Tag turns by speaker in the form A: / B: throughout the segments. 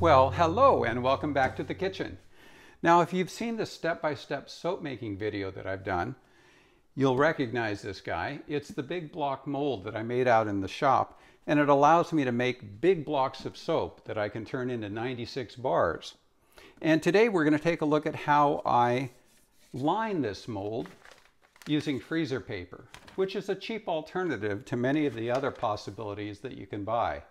A: Well, hello and welcome back to the kitchen. Now, if you've seen the step-by-step soap making video that I've done, you'll recognize this guy. It's the big block mold that I made out in the shop, and it allows me to make big blocks of soap that I can turn into 96 bars. And today we're going to take a look at how I line this mold using freezer paper, which is a cheap alternative to many of the other possibilities that you can buy.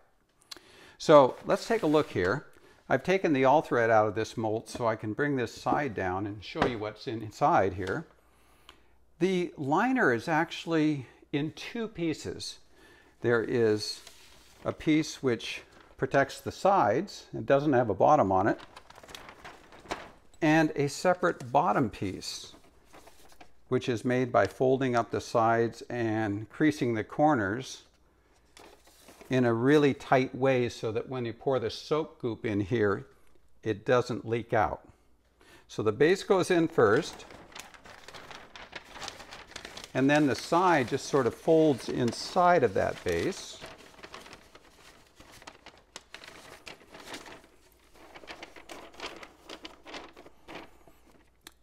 A: So let's take a look here. I've taken the all thread out of this mold so I can bring this side down and show you what's inside here. The liner is actually in two pieces. There is a piece which protects the sides, it doesn't have a bottom on it, and a separate bottom piece which is made by folding up the sides and creasing the corners in a really tight way so that when you pour the soap goop in here, it doesn't leak out. So the base goes in first, and then the side just sort of folds inside of that base.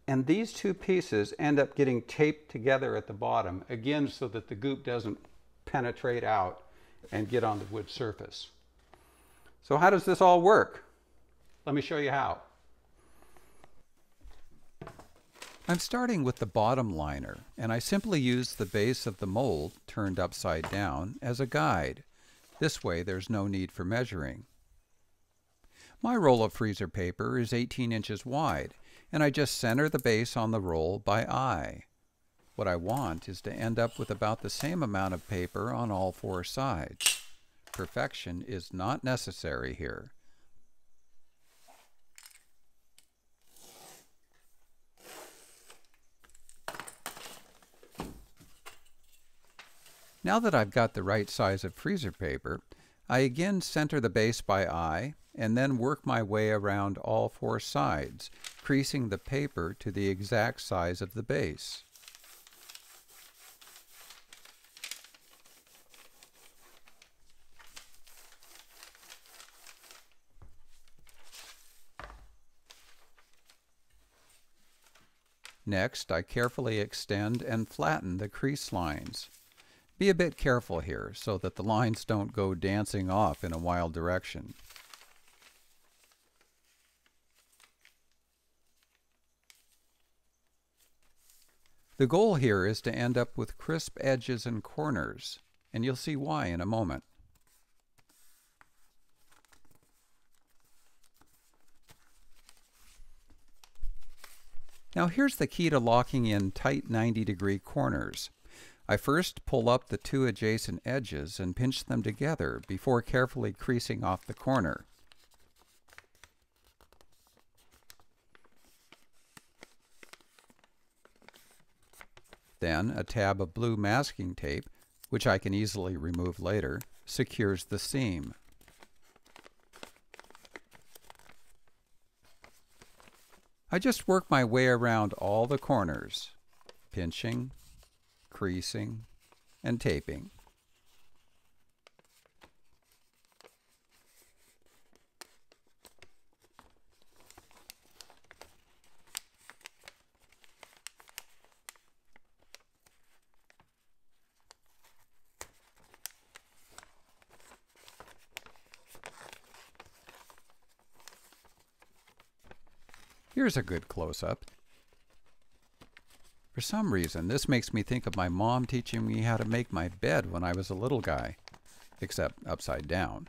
A: And these two pieces end up getting taped together at the bottom, again so that the goop doesn't penetrate out and get on the wood surface. So how does this all work? Let me show you how. I'm starting with the bottom liner, and I simply use the base of the mold turned upside down as a guide. This way there's no need for measuring. My roll of freezer paper is 18 inches wide, and I just center the base on the roll by eye. What I want is to end up with about the same amount of paper on all four sides. Perfection is not necessary here. Now that I've got the right size of freezer paper, I again center the base by eye and then work my way around all four sides, creasing the paper to the exact size of the base. Next, I carefully extend and flatten the crease lines. Be a bit careful here so that the lines don't go dancing off in a wild direction. The goal here is to end up with crisp edges and corners, and you'll see why in a moment. Now here's the key to locking in tight 90-degree corners. I first pull up the two adjacent edges and pinch them together before carefully creasing off the corner. Then a tab of blue masking tape, which I can easily remove later, secures the seam. I just work my way around all the corners, pinching, creasing, and taping. Here's a good close-up. For some reason, this makes me think of my mom teaching me how to make my bed when I was a little guy, except upside down.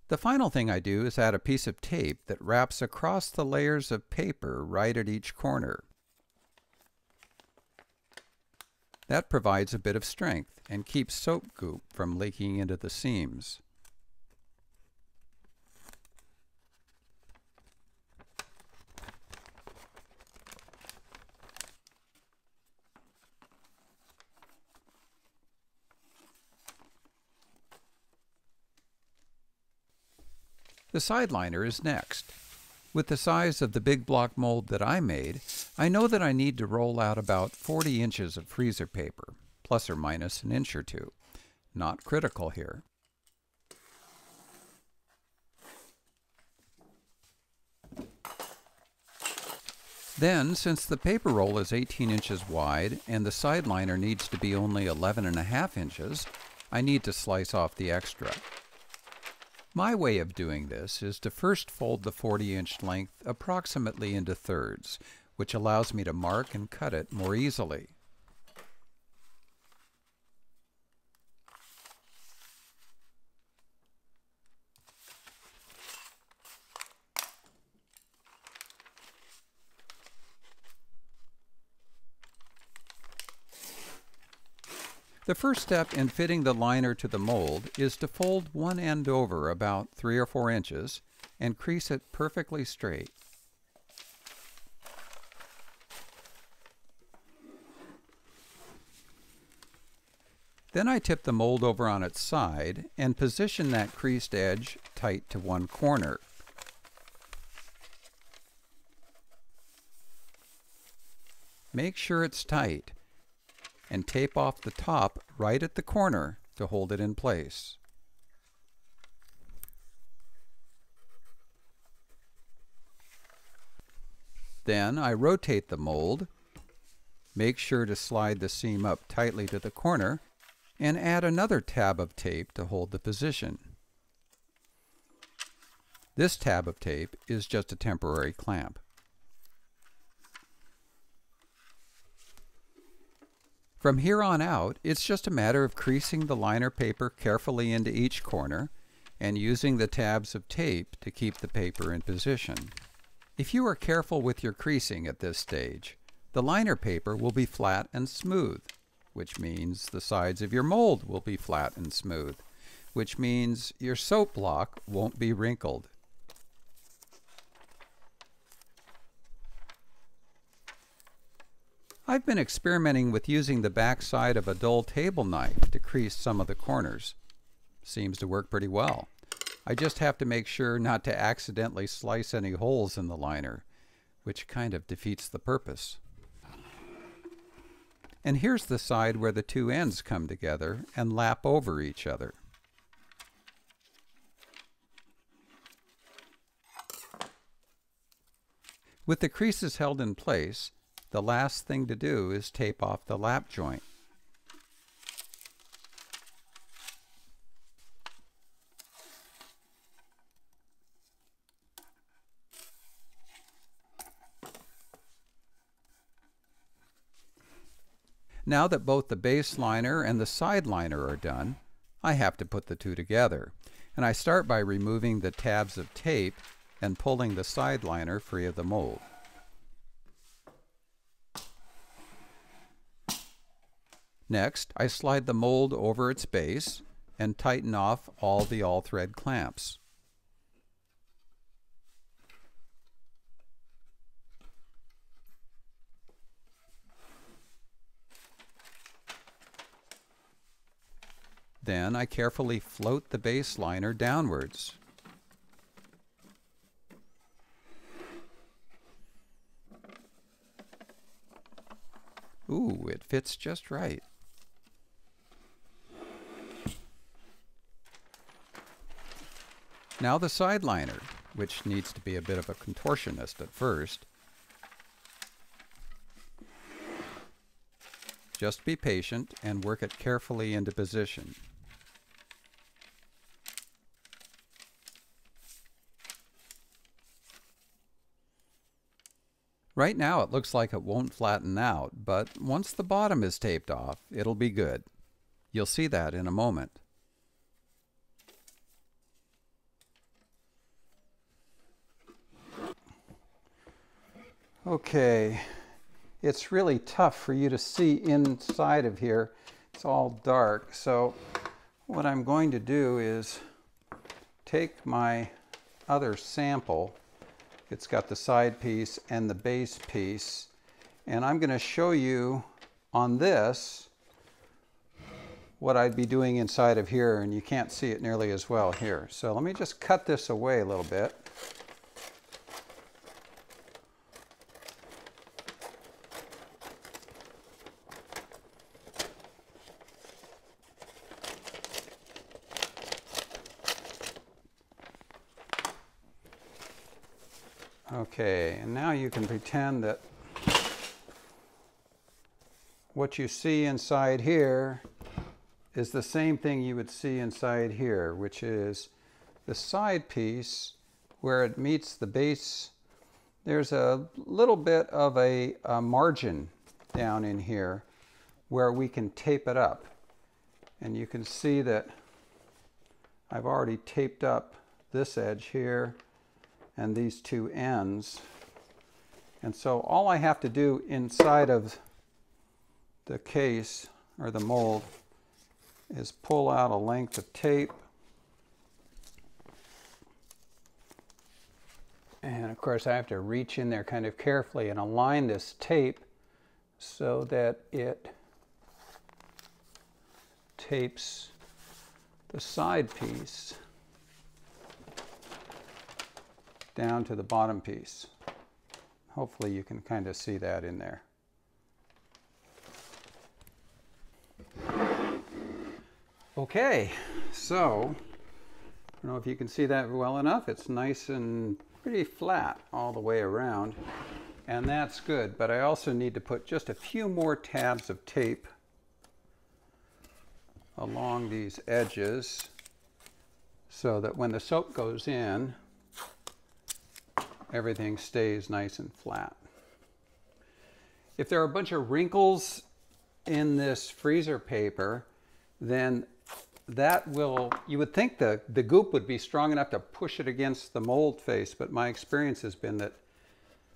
A: The final thing I do is add a piece of tape that wraps across the layers of paper right at each corner. That provides a bit of strength and keeps soap goop from leaking into the seams. The side liner is next. With the size of the big block mold that I made, I know that I need to roll out about 40 inches of freezer paper, plus or minus an inch or two. Not critical here. Then, since the paper roll is 18 inches wide and the side liner needs to be only 11.5 inches, I need to slice off the extra. My way of doing this is to first fold the 40-inch length approximately into thirds, which allows me to mark and cut it more easily. The first step in fitting the liner to the mold is to fold one end over about 3 or 4 inches and crease it perfectly straight. Then I tip the mold over on its side and position that creased edge tight to one corner. Make sure it's tight, and tape off the top right at the corner to hold it in place. Then I rotate the mold, make sure to slide the seam up tightly to the corner, and add another tab of tape to hold the position. This tab of tape is just a temporary clamp. From here on out, it's just a matter of creasing the liner paper carefully into each corner and using the tabs of tape to keep the paper in position. If you are careful with your creasing at this stage, the liner paper will be flat and smooth, which means the sides of your mold will be flat and smooth, which means your soap block won't be wrinkled. I've been experimenting with using the back side of a dull table knife to crease some of the corners. Seems to work pretty well. I just have to make sure not to accidentally slice any holes in the liner, which kind of defeats the purpose. And here's the side where the two ends come together and lap over each other. With the creases held in place, the last thing to do is tape off the lap joint. Now that both the base liner and the side liner are done, I have to put the two together, and I start by removing the tabs of tape and pulling the side liner free of the mold. Next, I slide the mold over its base and tighten off all the all-thread clamps. Then I carefully float the base liner downwards. Ooh, it fits just right. Now the side liner, which needs to be a bit of a contortionist at first. Just be patient and work it carefully into position. Right now it looks like it won't flatten out, but once the bottom is taped off, it'll be good. You'll see that in a moment. Okay, it's really tough for you to see inside of here. It's all dark, so what I'm going to do is take my other sample. It's got the side piece and the base piece, and I'm going to show you on this what I'd be doing inside of here, and you can't see it nearly as well here. So let me just cut this away a little bit. Okay, and now you can pretend that what you see inside here is the same thing you would see inside here, which is the side piece where it meets the base. There's a little bit of a margin down in here where we can tape it up. And you can see that I've already taped up this edge here and these two ends. And so all I have to do inside of the case or the mold is pull out a length of tape. And of course I have to reach in there kind of carefully and align this tape so that it tapes the side piece down to the bottom piece. Hopefully you can kind of see that in there. Okay, so I don't know if you can see that well enough. It's nice and pretty flat all the way around, and that's good. But I also need to put just a few more tabs of tape along these edges so that when the soap goes in, everything stays nice and flat. If there are a bunch of wrinkles in this freezer paper, then that will, you would think the goop would be strong enough to push it against the mold face, but my experience has been that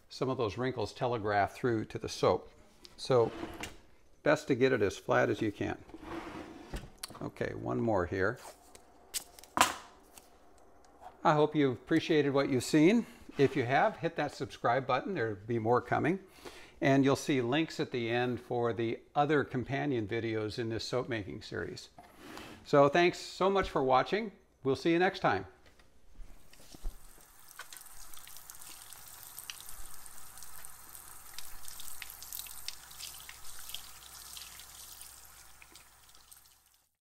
A: some of those wrinkles telegraph through to the soap. So best to get it as flat as you can. Okay, one more here. I hope you've appreciated what you've seen. If you have, hit that subscribe button. There'll be more coming. And you'll see links at the end for the other companion videos in this soap making series. So thanks so much for watching. We'll see you next time.